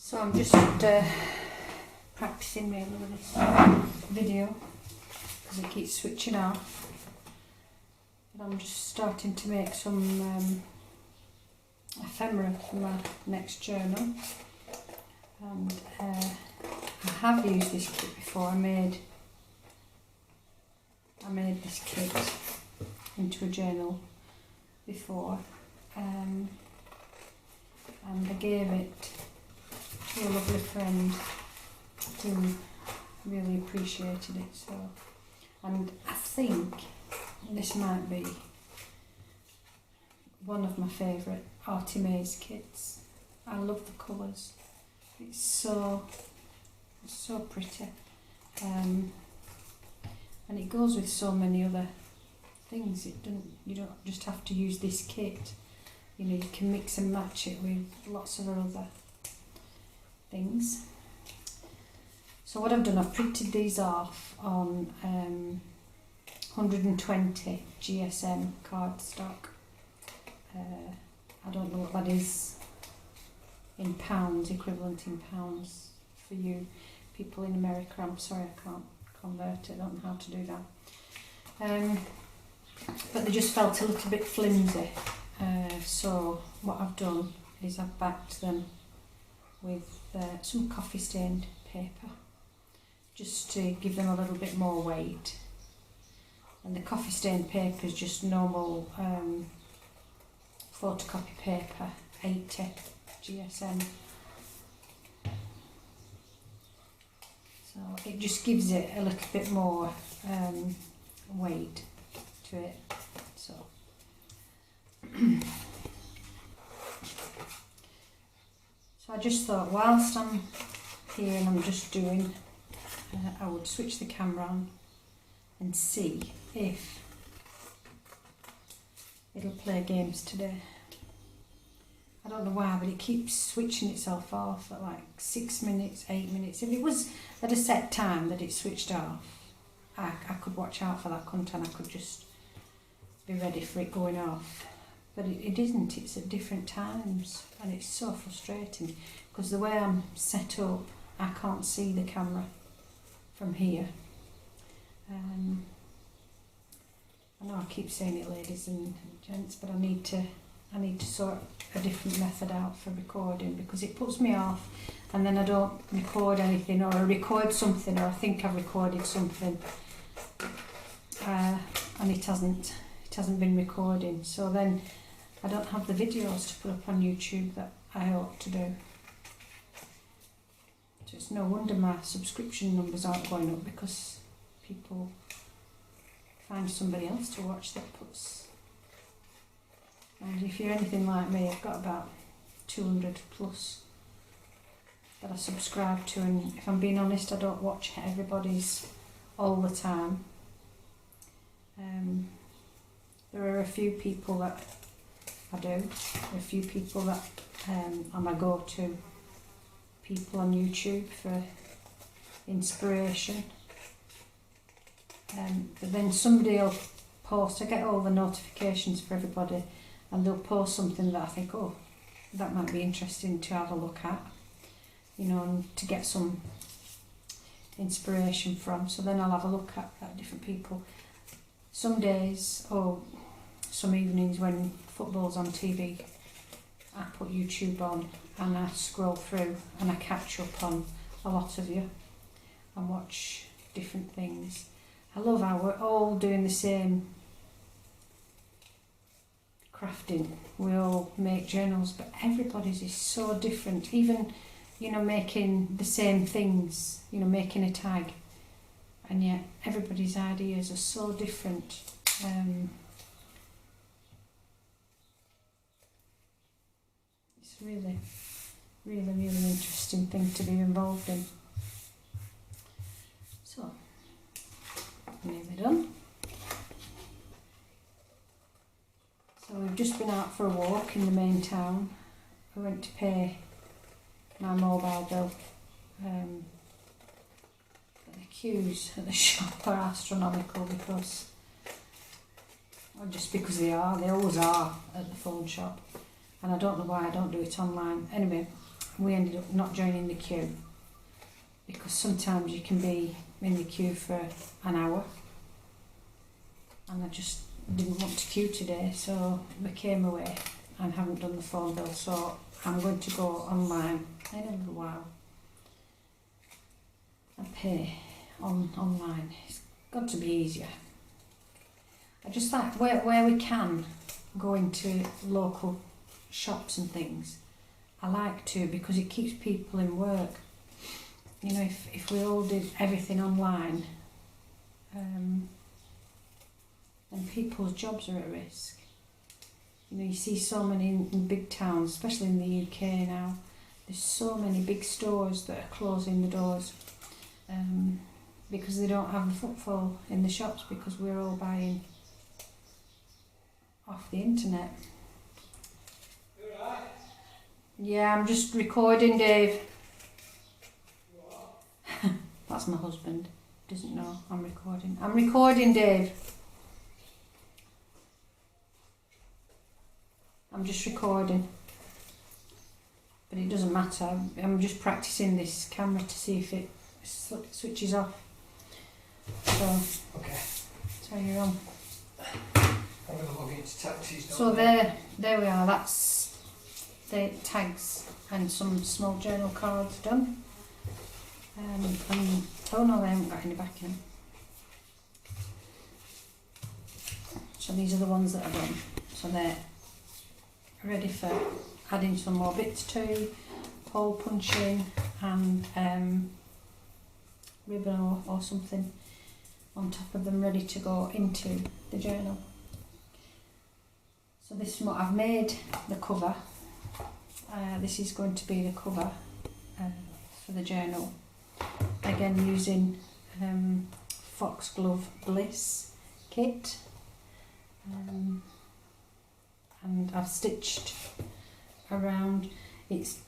So I'm just practicing really with this video because it keeps switching off. But I'm just starting to make some ephemera for my next journal. And I have used this kit before. I made this kit into a journal before, and I gave it to a lovely friend who really appreciated it. So, and I think this might be one of my favourite Artie Mays kits. I love the colours. It's so pretty, and it goes with so many other things. You don't just have to use this kit. You know, you can mix and match it with lots of other things. So what I've done, I've printed these off on 120 GSM cardstock. I don't know what that is in pounds, equivalent in pounds for you people in America. I'm sorry, I can't convert it, I don't know how to do that. But they just felt a little bit flimsy. So what I've done is I've backed them with some coffee stained paper, just to give them a little bit more weight. And the coffee stained paper is just normal photocopy paper, 80 GSM. So it just gives it a little bit more weight to it. So so I just thought, whilst I'm here and I'm just doing, I would switch the camera on and see if it'll play games today. I don't know why, but it keeps switching itself off at like 6 minutes, 8 minutes. If it was at a set time that it switched off, I could watch out for that content. I could just be ready for it going off. But it isn't. It's at different times, and it's so frustrating because the way I'm set up, I can't see the camera from here. I know I keep saying it, ladies and gents, but I need to sort a different method out for recording, because it puts me off, and then I don't record anything, or I record something, or I think I've recorded something, and it hasn't been recording. So then I don't have the videos to put up on YouTube that I ought to do. So it's no wonder my subscription numbers aren't going up, because people find somebody else to watch that puts. And if you're anything like me, I've got about 200 plus that I subscribe to, and if I'm being honest, I don't watch everybody's all the time. There are a few people that I do, a few people that are my go-to people on YouTube for inspiration. But then somebody will post, I get all the notifications for everybody, and they'll post something that I think, oh, that might be interesting to have a look at, you know, and to get some inspiration from. So then I'll have a look at different people. Some days, or some evenings when football's on TV, I put YouTube on and I scroll through and I catch up on a lot of you and watch different things. I love how we're all doing the same crafting. We all make journals, but everybody's is so different. Even, you know, making the same things, you know, making a tag, and yet everybody's ideas are so different. It's really, really, really interesting thing to be involved in. So, nearly done. So we've just been out for a walk in the main town. I went to pay my mobile bill. The queues at the shop are astronomical, because they always are at the phone shop, and I don't know why I don't do it online. Anyway, we ended up not joining the queue because sometimes you can be in the queue for an hour, and I just didn't want to queue today, so we came away and haven't done the phone bill, so I'm going to go online in a little while and pay online. It's got to be easier. I just like where we can go into local shops and things. I like to, because it keeps people in work. You know, if we all did everything online, then people's jobs are at risk. You know, you see so many in big towns, especially in the UK now, there's so many big stores that are closing the doors because they don't have the footfall in the shops, because we're all buying off the internet. You alright? Yeah, I'm just recording, Dave. That's my husband. Doesn't know I'm recording. I'm recording, Dave. I'm just recording. But it doesn't matter. I'm just practicing this camera to see if it switches off. So, Okay. so you're on. I'm going to log into taxis. So there we are. That's the tags and some small journal cards done. And oh no, they haven't got any back in. So these are the ones that are done. So they're ready for adding some more bits to, hole punching and ribbon or something on top of them, ready to go into the journal. So this is what I've made, the cover. This is going to be the cover for the journal. Again, using Foxglove Bliss kit. And I've stitched around, it's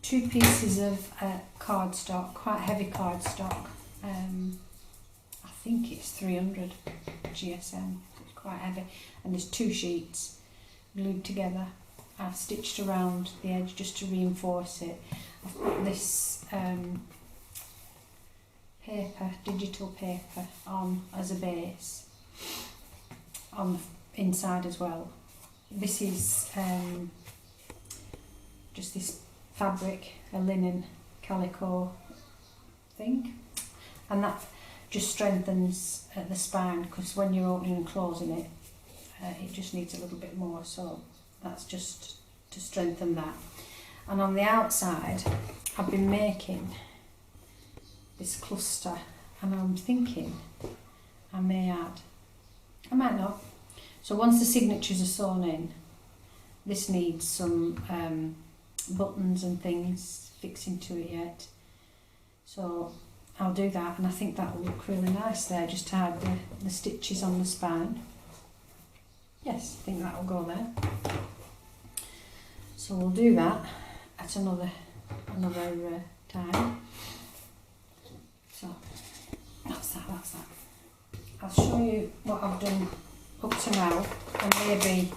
2 pieces of cardstock, quite heavy cardstock. I think it's 300 GSM, it's quite heavy, and there's 2 sheets glued together. I've stitched around the edge just to reinforce it. I've put this paper, digital paper, on as a base on the inside as well. This is just this fabric, a linen calico thing, and that just strengthens the spine, because when you're opening and closing it, it just needs a little bit more, so that's just to strengthen that. And on the outside I've been making this cluster, and I'm thinking I may add, I might not. So once the signatures are sewn in, this needs some buttons and things fixing to it yet. So I'll do that, and I think that will look really nice there, just to add the stitches on the spine. Yes, I think that will go there. So we'll do that at another time. So that's that. I'll show you what I've done up to now, and maybe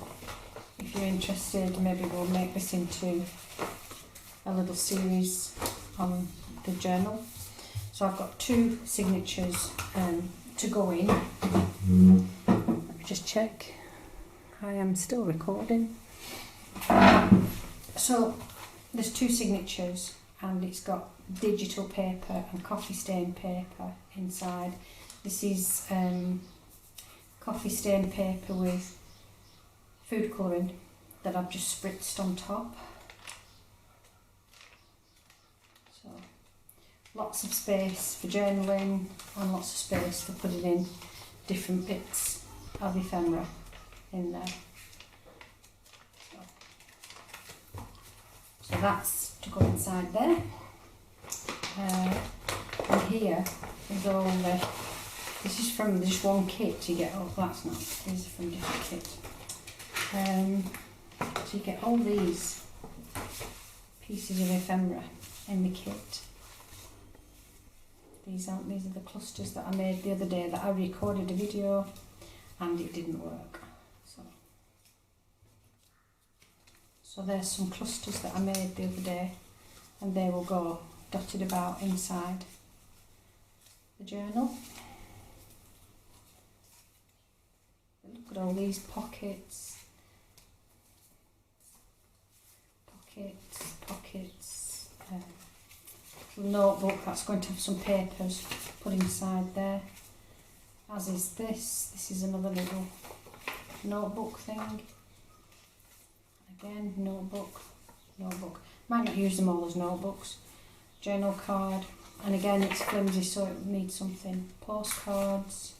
if you're interested, maybe we'll make this into a little series on the journal. So I've got 2 signatures to go in. Let me just check. I am still recording. So there's 2 signatures, and it's got digital paper and coffee stain paper inside. This is coffee stain paper with food colouring that I've just spritzed on top. So lots of space for journaling, and lots of space for putting in different bits of ephemera in there. So that's to go inside there. And here is all the, this is from just one kit you get, oh that's not, these are from different kits. So you get all these pieces of ephemera in the kit. These are the clusters that I made the other day, that I recorded a video and it didn't work. So there's some clusters that I made the other day, and they will go dotted about inside the journal. Look at all these pockets, pockets, little notebook that's going to have some papers put inside there, as is this. This is another little notebook thing. Again, notebook. Might not use them all as notebooks. Journal card, and again it's flimsy so it needs something. Postcards,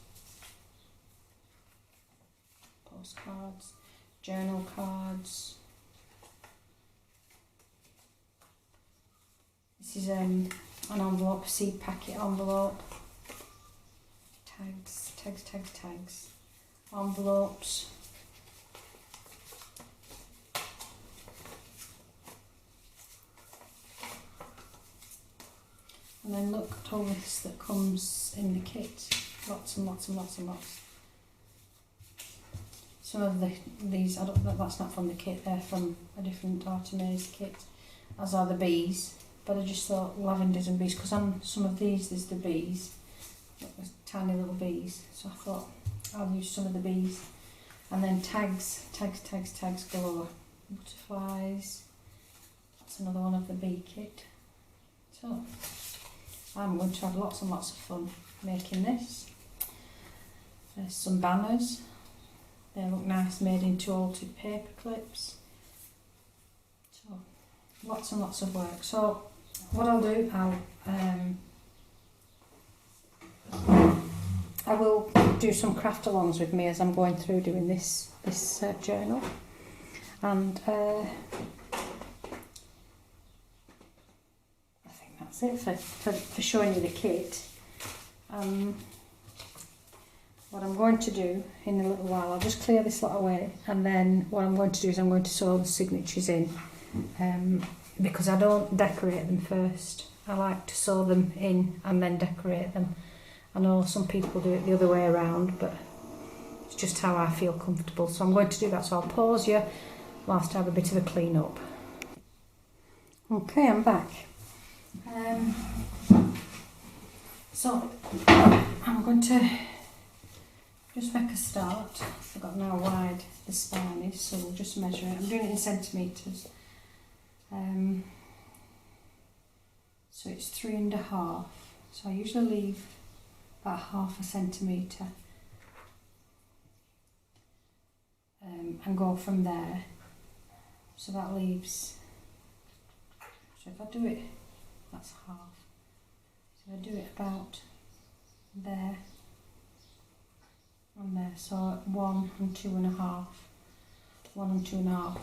journal cards. This is an envelope, seed packet envelope. Tags, envelopes. And then look at all this that comes in the kit. Lots and lots. Some of these, I don't know, that's not from the kit, they're from a different Artemis kit, as are the bees. But I just thought lavenders and bees, because on some of these there's the bees, there's tiny little bees. So I thought I'll use some of the bees. And then tags galore. Butterflies. That's another one of the bee kit. So I'm going to have lots and lots of fun making this. There's some banners. They look nice, made into altered paper clips. So lots and lots of work. So what I'll do, I will do some craft alongs with me as I'm going through doing this journal, and I think that's it for showing you the kit. What I'm going to do in a little while, I'll just clear this lot away, and then what I'm going to do is I'm going to sew the signatures in, because I don't decorate them first. I like to sew them in and then decorate them. I know some people do it the other way around, but it's just how I feel comfortable. So I'm going to do that, so I'll pause you whilst I have a bit of a clean up. Okay, I'm back. So I'm going to just make a start. I've forgotten how wide the spine is, so we'll just measure it. I'm doing it in centimetres. So it's 3.5. So I usually leave about 0.5 centimetre and go from there. So that leaves, so if I do it, that's half. So I do it about there and there, so 1 and 2.5. 1 and 2.5.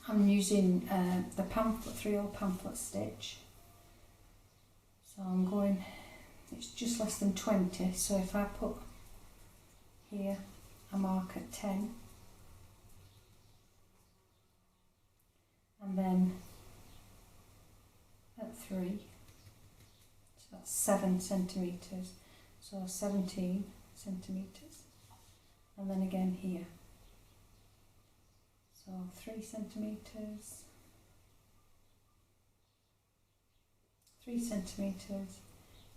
I'm using the pamphlet, 3/0 pamphlet stitch. So I'm going, it's just less than 20, so if I put here a mark at 10, and then at 3, so that's 7 centimetres, so 17 centimetres, and then again here, so 3 centimetres, 3 centimetres,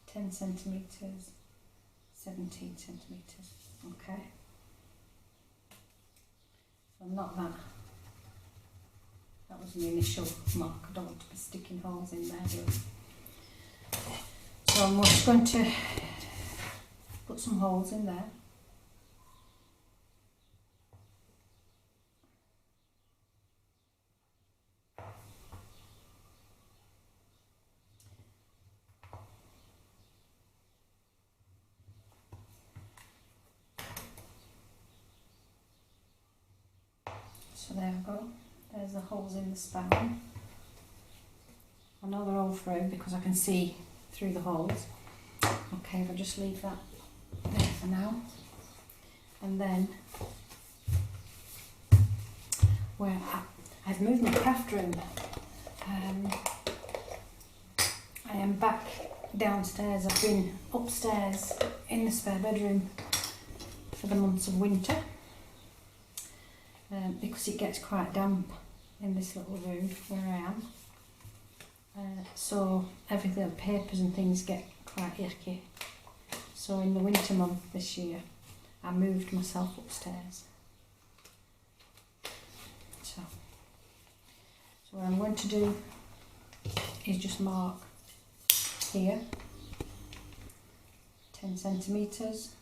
10 centimetres, 17 centimetres. Okay, so not that. That was the initial mark. I don't want to be sticking holes in there, do I? So I'm just going to put some holes in there. So there we go. There's the holes in the spine. I know they're all through because I can see through the holes. Okay, if I just leave that there for now. And then where I've moved my craft room. I am back downstairs. I've been upstairs in the spare bedroom for the months of winter. Because it gets quite damp in this little room where I am. So everything, papers and things get quite icky. So in the winter month this year, I moved myself upstairs. So what I'm going to do is just mark here 10 centimetres,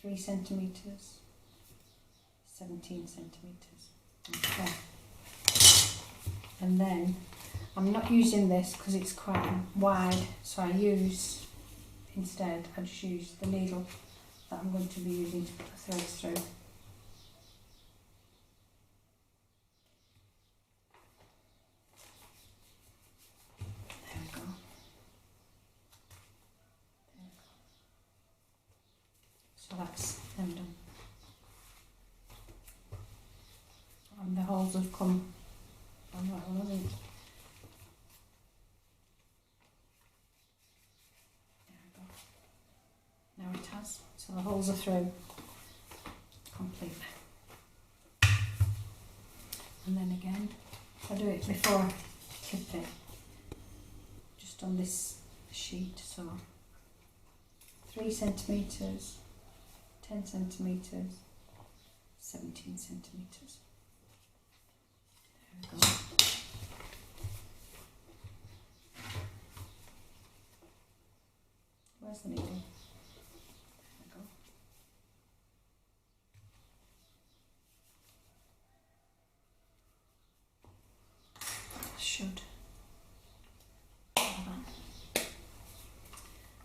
3 centimetres, 17 centimetres. Okay. And then I'm not using this because it's quite wide, so I just use the needle that I'm going to be using to put the threads through. There we go. So that's them done. And the holes have come on that one, hasn't it? There we go. Now it has. So the holes are through completely. And then again, I do it before I clip it, just on this sheet. So 3 centimetres, 10 centimetres, 17 centimetres. There we go. Where's the needle? There we go. Should.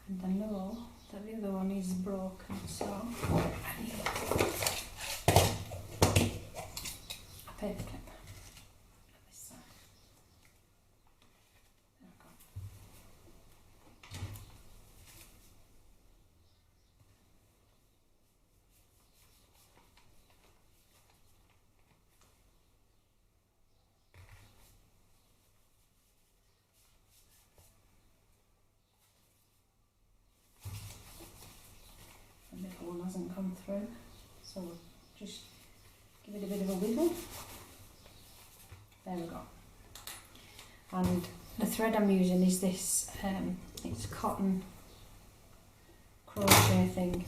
And I know that the other one is broken, so I need a paper clip on this side. There we go. The middle one hasn't come through, so we'll just give it a bit of a wiggle. There we go. And the thread I'm using is this, it's cotton crochet thing,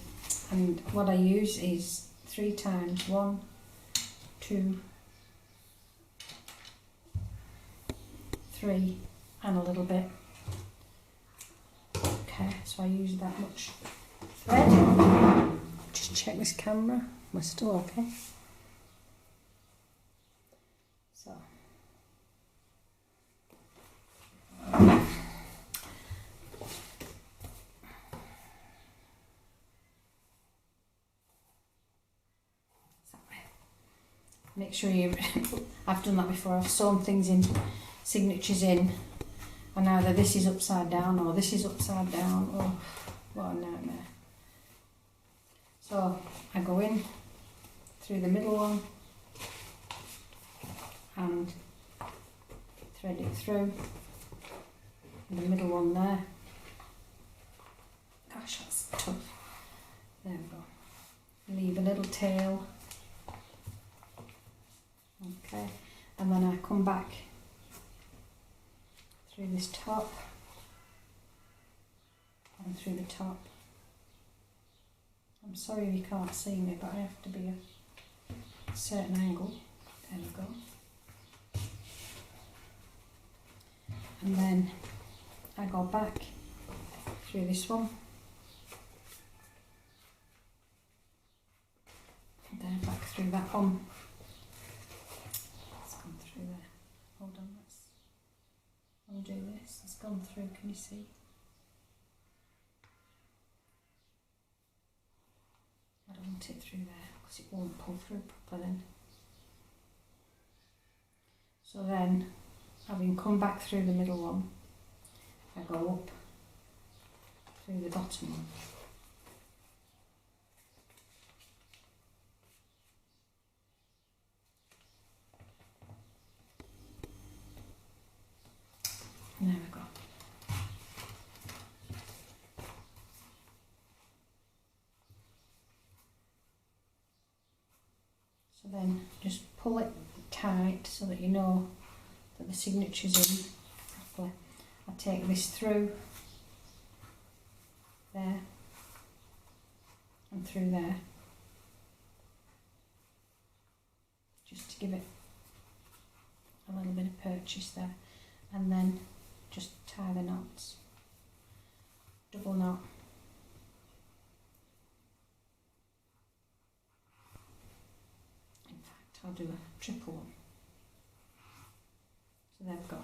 and what I use is 3 times 1, 2, 3 and a little bit. Okay, so I use that much thread. Just check this camera, we're still okay. So make sure you, I've done that before, I've sewn things in, signatures in, and either this is upside down or this is upside down, or what a nightmare. So I go in through the middle one and thread it through the middle one there. Gosh, that's tough. There we go. Leave a little tail. Okay, and then I come back through this top and through the top. I'm sorry if you can't see me, but I have to be a certain angle. There we go. And then I go back through this one. And then back through that one. It's gone through there. Hold on, let's undo this. It's gone through, can you see? I don't want it through there because it won't pull through properly then. So then, having come back through the middle one, I go up through the bottom one. There we go. So then just pull it tight so that you know that the signature's in properly. I take this through there and through there, just to give it a little bit of purchase there, and then just tie the knots, double knot. In fact, I'll do a triple one. So there we go.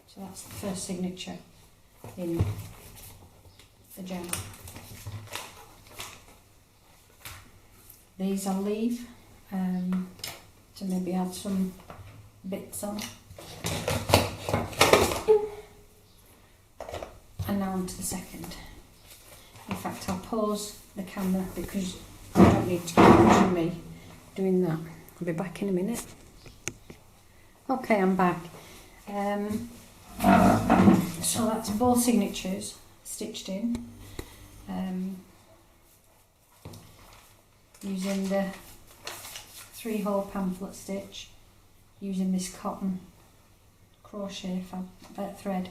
So that's the first signature in the journal. These I'll leave to maybe add some bits on. And now on to the second. In fact, I'll pause the camera because you don't need to keep watching me doing that. I'll be back in a minute. Okay, I'm back. So that's both signatures stitched in, using the 3-hole pamphlet stitch, using this cotton crochet thread.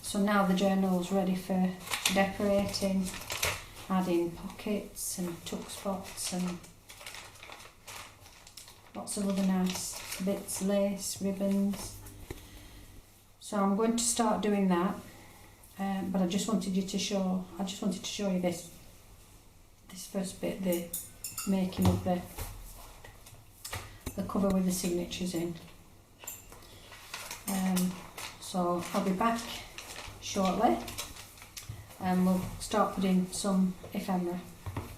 So now the journal's ready for decorating, adding pockets and tuck spots and lots of other nice bits, lace, ribbons. So I'm going to start doing that, but I just wanted to show you this first bit, the making of the cover with the signatures in. So I'll be back shortly, and we'll start putting some ephemera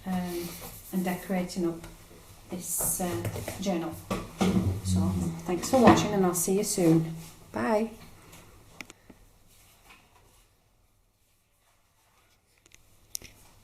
and decorating up this journal. So thanks for watching, and I'll see you soon. Bye.